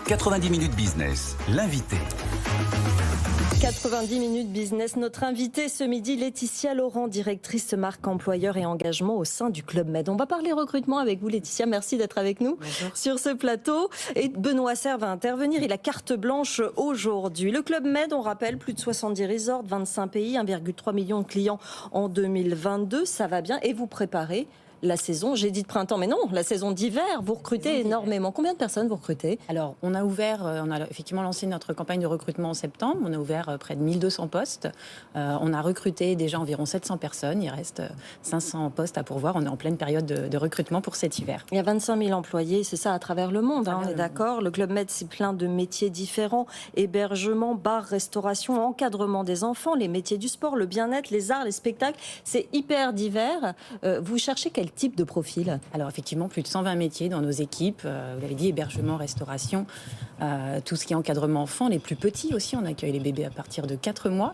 90 minutes business, l'invité. 90 minutes business, notre invitée ce midi, Laetitia Laurent, directrice marque employeur et engagement au sein du Club Med. On va parler recrutement avec vous, Laetitia. Merci d'être avec nous sur ce plateau. Et Benoît Serre va intervenir. Il a carte blanche aujourd'hui. Le Club Med, on rappelle, plus de 70 resorts, 25 pays, 1,3 million de clients en 2022. Ça va bien. Et vous préparez la saison, j'ai dit de printemps, mais non, la saison d'hiver, vous recrutez énormément. Combien de personnes vous recrutez ? Alors, on a effectivement lancé notre campagne de recrutement en septembre. On a ouvert près de 1200 postes. On a recruté déjà environ 700 personnes. Il reste 500 postes à pourvoir. On est en pleine période de recrutement pour cet hiver. Il y a 25 000 employés, c'est ça, à travers le monde, on est d'accord. Le Club Med, c'est plein de métiers différents. Hébergement, bar, restauration, encadrement des enfants, les métiers du sport, le bien-être, les arts, les spectacles. C'est hyper divers. Vous cherchez quel type de profil ? Alors effectivement, plus de 120 métiers dans nos équipes. Vous l'avez dit, hébergement, restauration, tout ce qui est encadrement enfant, les plus petits aussi. On accueille les bébés à partir de 4 mois.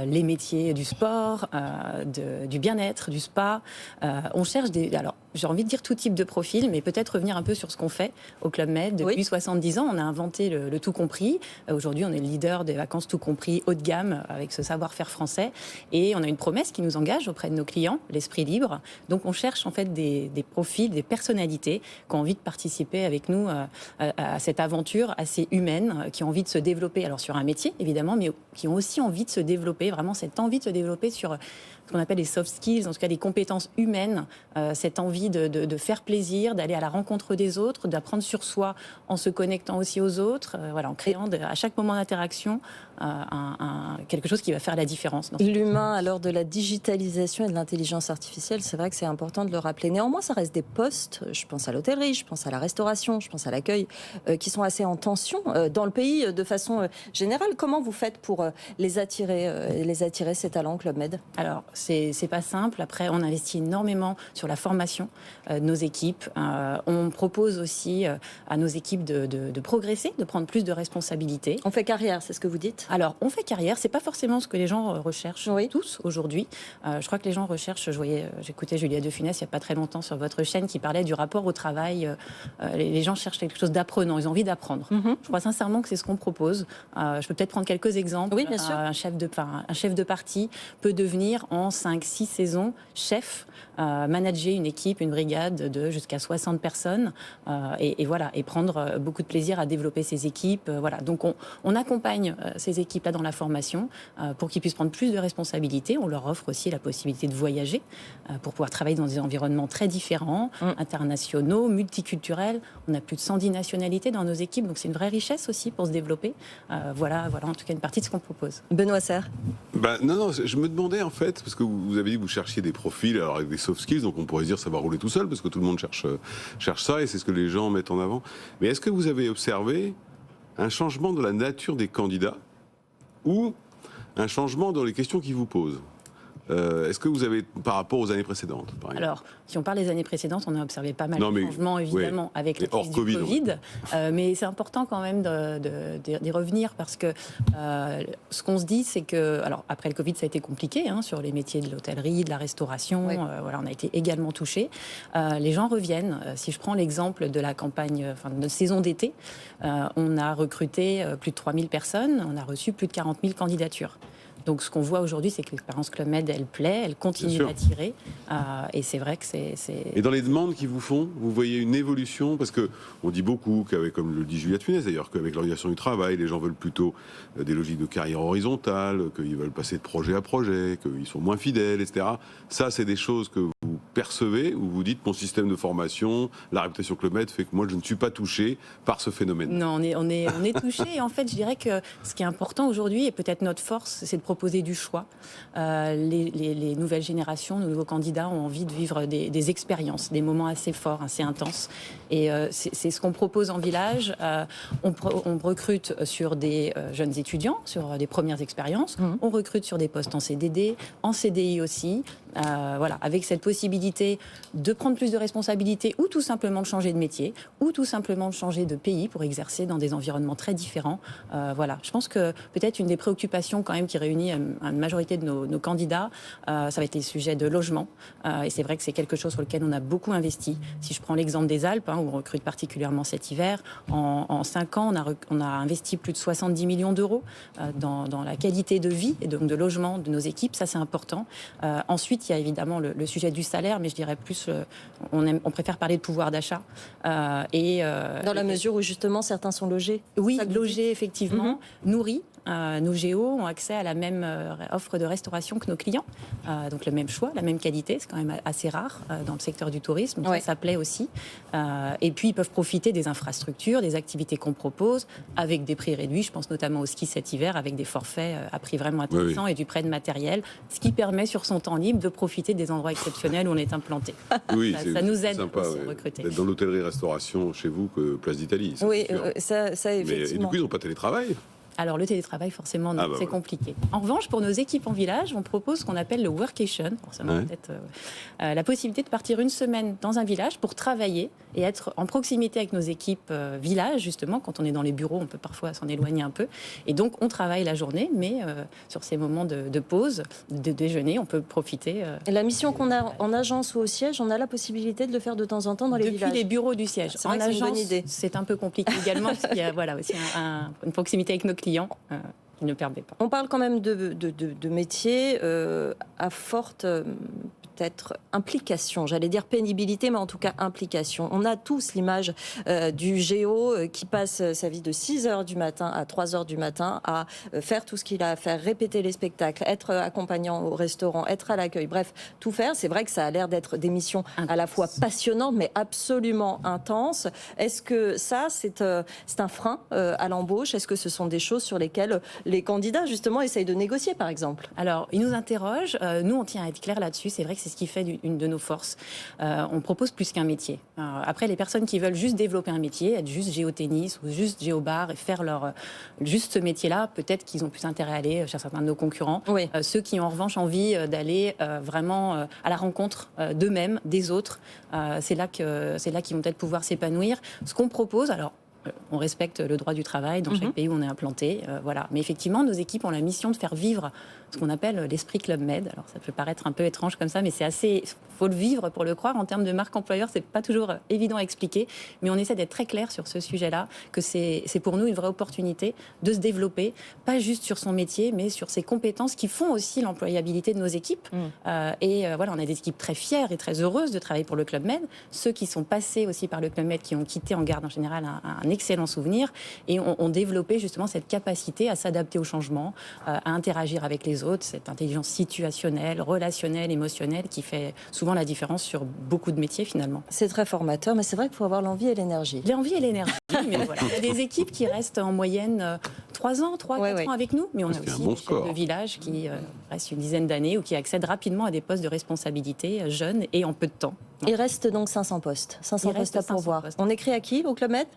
Les métiers du sport, du bien-être, du spa. On cherche alors, j'ai envie de dire tout type de profil, mais peut-être revenir un peu sur ce qu'on fait au Club Med. Depuis 70 ans, on a inventé le tout compris. Aujourd'hui, on est le leader des vacances tout compris haut de gamme avec ce savoir-faire français. Et on a une promesse qui nous engage auprès de nos clients, l'esprit libre. Donc, on cherche en fait des profils, des personnalités qui ont envie de participer avec nous à cette aventure assez humaine, qui ont envie de se développer, alors sur un métier évidemment, mais qui ont aussi envie de se développer, vraiment cette envie de se développer sur ce qu'on appelle les soft skills, en tout cas des compétences humaines, cette envie de faire plaisir, d'aller à la rencontre des autres, d'apprendre sur soi en se connectant aussi aux autres, en créant à chaque moment d'interaction quelque chose qui va faire la différence. L'humain, à l'heure de la digitalisation et de l'intelligence artificielle, c'est vrai que c'est important de le rappeler. Néanmoins, ça reste des postes, je pense à l'hôtellerie, je pense à la restauration, je pense à l'accueil, qui sont assez en tension dans le pays de façon générale. Comment vous faites pour les attirer ces talents, Club Med ? Alors, c'est pas simple. Après, on investit énormément sur la formation de nos équipes. On propose aussi à nos équipes de progresser, de prendre plus de responsabilités. On fait carrière, c'est ce que vous dites ? Alors, on fait carrière. C'est pas forcément ce que les gens recherchent tous aujourd'hui. Je crois que les gens recherchent. J'écoutais Julia De Funès il n'y a pas très longtemps sur votre chaîne qui parlait du rapport au travail. Les gens cherchent quelque chose d'apprenant. Ils ont envie d'apprendre. Je crois sincèrement que c'est ce qu'on propose. Je peux peut-être prendre quelques exemples. Oui, bien sûr. Un chef de parti peut devenir en 5-6 saisons chef, manager une équipe, une brigade de jusqu'à 60 personnes et prendre beaucoup de plaisir à développer ces équipes. Donc on accompagne ces équipes-là dans la formation pour qu'ils puissent prendre plus de responsabilités. On leur offre aussi la possibilité de voyager pour pouvoir travailler dans des environnements très différents, internationaux, multiculturels. On a plus de 110 nationalités dans nos équipes, donc c'est une vraie richesse aussi pour se développer. Voilà en tout cas une partie de ce qu'on propose. Benoît Serre. Non, je me demandais en fait, parce que vous avez dit que vous cherchiez des profils, alors avec des soft skills, donc on pourrait se dire ça va rouler tout seul, parce que tout le monde cherche ça, et c'est ce que les gens mettent en avant. Mais est-ce que vous avez observé un changement de la nature des candidats ou un changement dans les questions qu'ils vous posent ? Est-ce que vous avez, par rapport aux années précédentes, par exemple ? Alors, si on parle des années précédentes, on a observé pas mal de changements, évidemment, avec la crise du Covid. Mais c'est important quand même d'y revenir parce que ce qu'on se dit, c'est que... Alors, après le Covid, ça a été compliqué sur les métiers de l'hôtellerie, de la restauration. On a été également touchés. Les gens reviennent. Si je prends l'exemple de la campagne, de saison d'été, on a recruté plus de 3000 personnes. On a reçu plus de 40 000 candidatures. Donc ce qu'on voit aujourd'hui, c'est que l'expérience Club Med, elle plaît, elle continue d'attirer. Et c'est vrai que c'est... Et dans les demandes qu'ils vous font, vous voyez une évolution ? Parce qu'on dit beaucoup, comme le dit Julia De Funès d'ailleurs, qu'avec l'organisation du travail, les gens veulent plutôt des logiques de carrière horizontale, qu'ils veulent passer de projet à projet, qu'ils sont moins fidèles, etc. Ça, c'est des choses que vous percevez, où vous dites, mon système de formation, la réputation Club Med fait que moi, je ne suis pas touché par ce phénomène. Non, on est touché. Et en fait, je dirais que ce qui est important aujourd'hui, et peut-être notre force, c'est de proposer du choix. Les nouvelles générations, nos nouveaux candidats ont envie de vivre des expériences, des moments assez forts, assez intenses. Et c'est ce qu'on propose en village. On recrute sur des jeunes étudiants, sur des premières expériences. On recrute sur des postes en CDD, en CDI aussi. Avec cette possibilité possibilité de prendre plus de responsabilités ou tout simplement de changer de métier ou tout simplement de changer de pays pour exercer dans des environnements très différents. Voilà, je pense que peut-être une des préoccupations quand même qui réunit une majorité de nos candidats, ça va être les sujets de logement. Et c'est vrai que c'est quelque chose sur lequel on a beaucoup investi. Si je prends l'exemple des Alpes, où on recrute particulièrement cet hiver, en 5 ans, on a investi plus de 70 millions d'euros dans la qualité de vie et donc de logement de nos équipes. Ça, c'est important. Ensuite, il y a évidemment le sujet du salaire, mais je dirais plus, on préfère parler de pouvoir d'achat. Dans la mesure où justement certains sont logés. Oui, logés effectivement, nourris. Nos géos ont accès à la même offre de restauration que nos clients, donc le même choix, la même qualité, c'est quand même assez rare dans le secteur du tourisme, donc ça plaît aussi. Et puis ils peuvent profiter des infrastructures, des activités qu'on propose, avec des prix réduits, je pense notamment au ski cet hiver, avec des forfaits à prix vraiment intéressants et du prêt de matériel, ce qui permet sur son temps libre de profiter des endroits exceptionnels où on est implanté. Oui, ça nous aide sympa, aussi à recruter. D'être dans l'hôtellerie-restauration chez vous que Place d'Italie. Oui, ça effectivement. Mais, et du coup, ils n'ont pas télétravail. Alors le télétravail, forcément, non, c'est compliqué. En revanche, pour nos équipes en village, on propose ce qu'on appelle le workation. Peut-être la possibilité de partir une semaine dans un village pour travailler et être en proximité avec nos équipes village, justement. Quand on est dans les bureaux, on peut parfois s'en éloigner un peu. Et donc, on travaille la journée, mais sur ces moments de pause, de déjeuner, on peut profiter. La mission qu'on a en agence ou au siège, on a la possibilité de le faire de temps en temps dans les villages. Depuis les bureaux du siège. En agence, c'est un peu compliqué également, parce qu'il y a aussi une proximité avec nos clients qui ne permet pas. On parle quand même de métiers à forte peut-être implication, j'allais dire pénibilité, mais en tout cas implication. On a tous l'image du géo qui passe sa vie de 6h du matin à 3h du matin à faire tout ce qu'il a à faire, répéter les spectacles, être accompagnant au restaurant, être à l'accueil, bref, tout faire. C'est vrai que ça a l'air d'être des missions à la fois passionnantes, mais absolument intenses. Est-ce que ça, c'est un frein à l'embauche? Est-ce que ce sont des choses sur lesquelles les candidats, justement, essayent de négocier, par exemple? Alors, ils nous interrogent. Nous, on tient à être clair là-dessus. C'est vrai que c'est ce qui fait une de nos forces. On propose plus qu'un métier. Après, les personnes qui veulent juste développer un métier, être juste géotennis ou juste géobar et faire juste ce métier-là, peut-être qu'ils ont plus intérêt à aller chez certains de nos concurrents. Oui. Ceux qui ont en revanche envie d'aller vraiment à la rencontre d'eux-mêmes, des autres, c'est là qu'ils vont peut-être pouvoir s'épanouir. Ce qu'on propose, alors, on respecte le droit du travail dans chaque pays où on est implanté, voilà. Mais effectivement, nos équipes ont la mission de faire vivre ce qu'on appelle l'esprit Club Med. Alors ça peut paraître un peu étrange comme ça, mais c'est assez, faut le vivre pour le croire. En termes de marque employeur, c'est pas toujours évident à expliquer, mais on essaie d'être très clair sur ce sujet-là, que c'est pour nous une vraie opportunité de se développer, pas juste sur son métier, mais sur ses compétences qui font aussi l'employabilité de nos équipes. Voilà, on a des équipes très fières et très heureuses de travailler pour le Club Med. Ceux qui sont passés aussi par le Club Med, qui ont quitté en garde en général un excellent souvenir et ont développé justement cette capacité à s'adapter au changement, à interagir avec les autres, cette intelligence situationnelle, relationnelle, émotionnelle qui fait souvent la différence sur beaucoup de métiers finalement. C'est très formateur, mais c'est vrai qu'il faut avoir l'envie et l'énergie. L'envie et l'énergie, mais voilà. Il y a des équipes qui restent en moyenne 3 ans, 4 ans avec nous, mais on a aussi des chefs de village qui restent une dizaine d'années ou qui accèdent rapidement à des postes de responsabilité jeunes et en peu de temps. Il reste donc 500 postes, 500 postes à pourvoir. On écrit à qui au Club Med?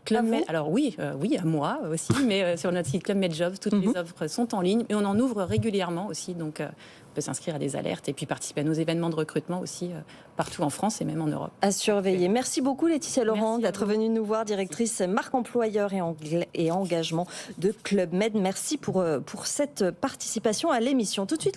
Alors oui, à moi aussi, mais sur notre site Club Med Jobs, toutes les offres sont en ligne et on en ouvre régulièrement aussi, donc on peut s'inscrire à des alertes et puis participer à nos événements de recrutement aussi partout en France et même en Europe. À surveiller. Merci beaucoup Laetitia Laurent d'être venue nous voir, directrice marque employeur et engagement de Club Med. Merci pour cette participation à l'émission. Tout de suite.